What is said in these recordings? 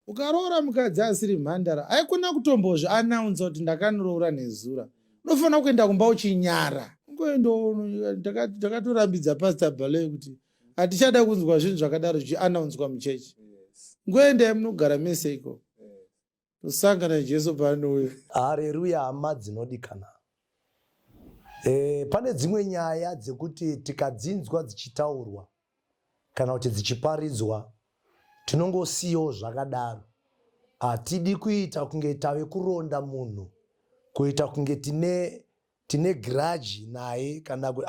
Ukaroora mukadzi asiri mhandara, haikuna kutombozve anaunza kuti ndakanoroora nezura. Unofanira kuenda kumba uchinyara. Ndakatorambidza Pastor Bale kuti hatichada kunzwa zvinhu zvakadaro zvichianaunzwa muchechi. Ngoendai munogara mese iko. Tosangana naJesu paanouya. Haleluya, hama dzinodikana. Pane dzimwe nyaya dzekuti tikadzinzwa dzichitaurwa kana kuti dzichiparidzwa tinongosiyawo zvakadaro. Hatidi kuita kunge tave kuronda munhu, kuita kunge tine grudge naye kana kuti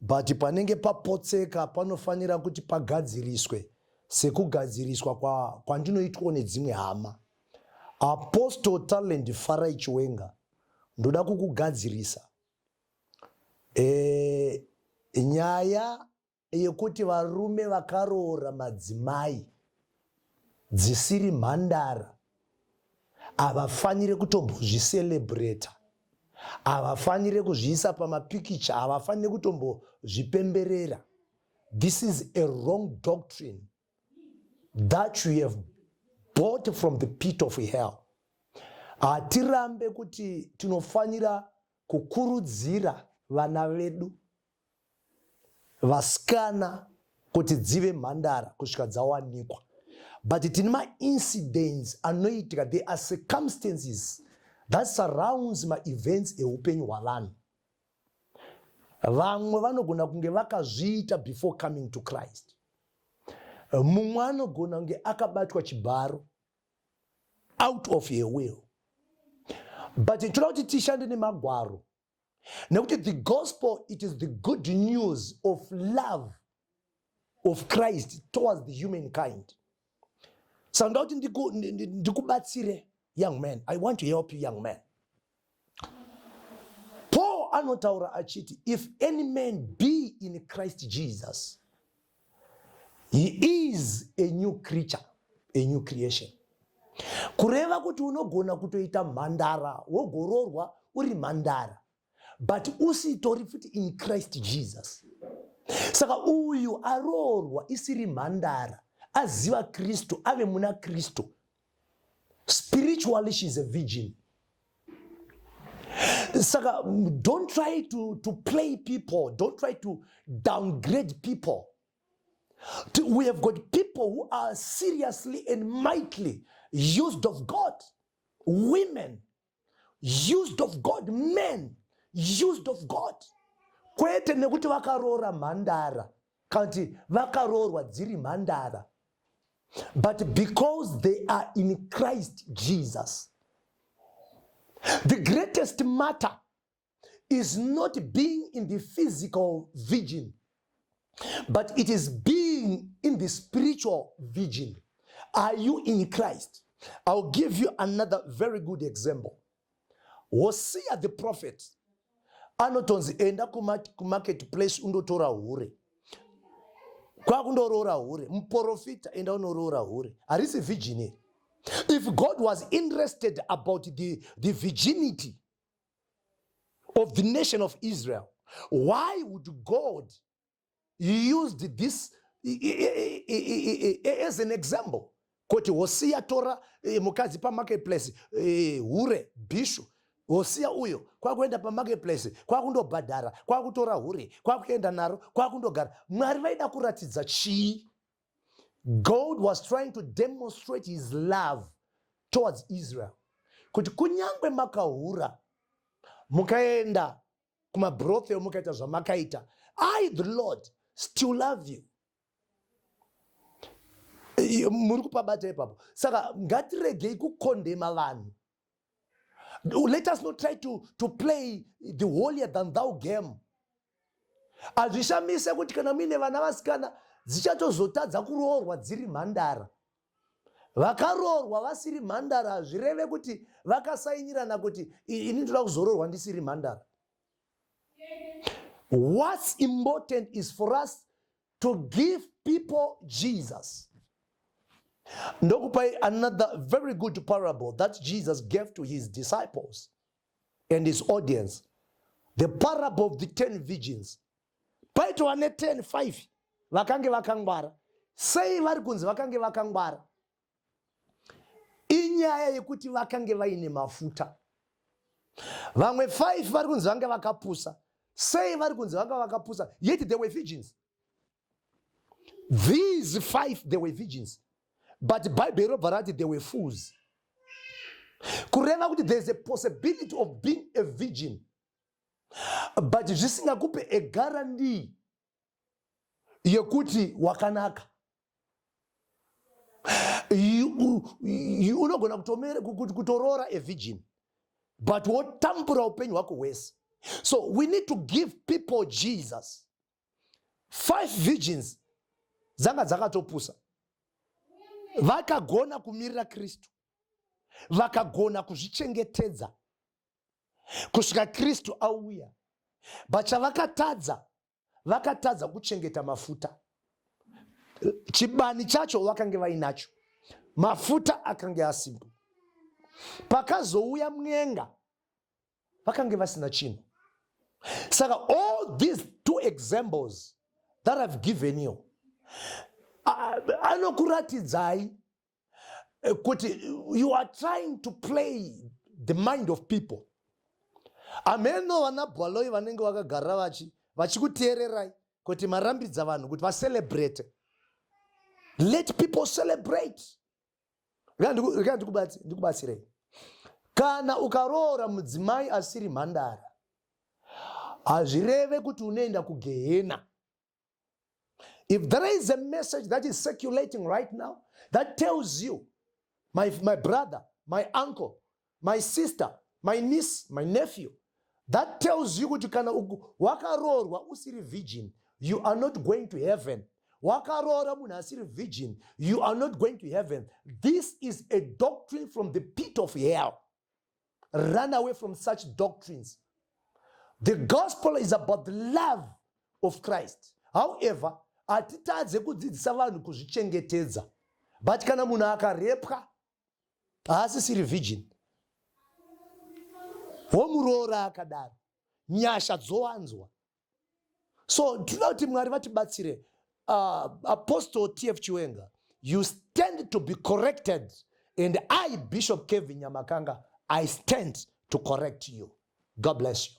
but panenge papotseka panofanira kuti pagadziriswe sekugadziriswa kwandinoitwa nedzimwe hama. Apostle Talent Farai Chiwenga, ndoda kukugadzirisa nyaya yekuti varume vakaroora madzimai dzisiri mhandara havafanire kutombozviselebreta, havafanire kuzviisa pamapikicha, havafanire kutombozvipemberera. This is a wrong doctrine that we have bought from the pit of hell. Hatirambe kuti tinofanira kukurudzira vana vedu vasikana kuti dzive mhandara kusvika dzawanikwa. But tine ma-incidents anoitika, there are circumstances that surrounds ma-events eupenyu hwavanhu. Vamwe vanogona kunge vakazviita before coming to Christ. Mumwe anogona kunge akabatwa chibharo out of your will. But toda kuti tishande nemagwaro, nekuti the gospel, it is the good news of love of Christ towards the humankind. So ndauti ndikubatsire, young man. I want to help you, young man. Paul anotaura achiti, if any man be in Christ Jesus, he is a new creature, a new creation. Kureva kuti unogona kutoita mhandara, wogororwa uri mhandara, but usitori futi in Christ Jesus. Saka uyu aroorwa isiri mhandara, aziva Kristu, ave muna Kristu. Spiritually she is a virgin. Saka, don't try to play people, don't try to downgrade people. We have got people who are seriously and mightily used of God. Women, used of God. Men, used of God. Kwete nekuti vakaroora mhandara, kanti vakaroorwa dziri mhandara. But because they are in Christ Jesus, the greatest matter is not being in the physical virgin, but it is being in the spiritual virgin. Are you in Christ? I'll give you another very good example. Hosea the prophet anotonzi enda kumarketplace undotora hure. Kwakundoroora hure. Muprofita enda unoroora hure. Harisi virgin. If God was interested about the virginity of the nation of Israel, why would God use this as an example? Kuti Hosea tora mukadzi pa marketplace hure bishu. Hosea uyo kwakuenda pa marketplace kwakundobhadhara kwakutora hure kwakuenda naro kwakundogara. Mwari vaida kuratidza chii? God was trying to demonstrate his love towards Israel. Kuti kunyangwe makahura, mukaenda kumabrothel mukaita zvamakaita, I the Lord still love you. Muri kupabata ipapo. Saka ngatiregei kukondema vanhu. Let us not try to play the holier than thou game. Azvishamise kuti kana mine vana vasikana dzichatozotadza kuroorwa dziri mhandara. Vakaroorwa vasiri mhandara hazvireve kuti vakasainirana kuti ini ndoda kuzoroorwa ndisiri mhandara. What's important is for us to give people Jesus. Ndokupai another very good parable that Jesus gave to his disciples and his audience. The parable of the 10 virgins. Paito ane 10, 5. Vakange vakangwara. Sei vari kunzi vakange vakangwara. inyaya yekuti vakange vaine mafuta. Vamwe 5 vari kunzi vanga vakapusa. Sei vari kunzi vanga vakapusa? Yet they were virgins. These 5, they were virgins. But Bible robva rati they were fools. Kureva kuti there is a possibility of being a virgin. But zvisingakupe a guarantee yekuti wakanaka. Unogona kutorora a virgin. But wotambura upenyu hwako hwese. So we need to give people Jesus. 5 virgins dzanga dzakatopusa. Vakagona kumirira Kristu. Vakagona kuzvichengetedza kusvika Kristu auya. But chavakatadza, vakatadza kuchengeta mafuta. Chibani chacho vakange vainacho. Mafuta akange asimba. Pakazouya mwenga, vakange vasina chinhu. Saka all these 2 examples that I've given you, anokuratidzai kuti you are trying to play the mind of people. Ameno vana bwaloi vanenge vakagara vachikuteererai kuti marambidza vanhu kuti vaselebrate. Let people celebrate. Ndikubatsirei. Kana ukaroora mudzimai asiri mhandara, hazvireve kuti unoenda kugehena. If there is a message that is circulating right now that tells you, my brother, my uncle, my sister, my niece, my nephew, that tells you kuti kana wakaroorwa usiri virgin, you are not going to heaven. Wakaroora munhu asiri virgin, you are not going to heaven. This is a doctrine from the pit of hell. Run away from such doctrines. The gospel is about the love of Christ. However, hatitadze kudzidzisa vanhu kuzvichengetedza. But kana munhu akarepwa, haasisiri virgin. Womuroora akadaro, nyasha dzowanzwa. So tinoda kuti Mwari vatibatsire. Apostle T.F. Chiwenga, you stand to be corrected, and I, Bishop Kevin Nyamakanga, I stand to correct you. God bless you.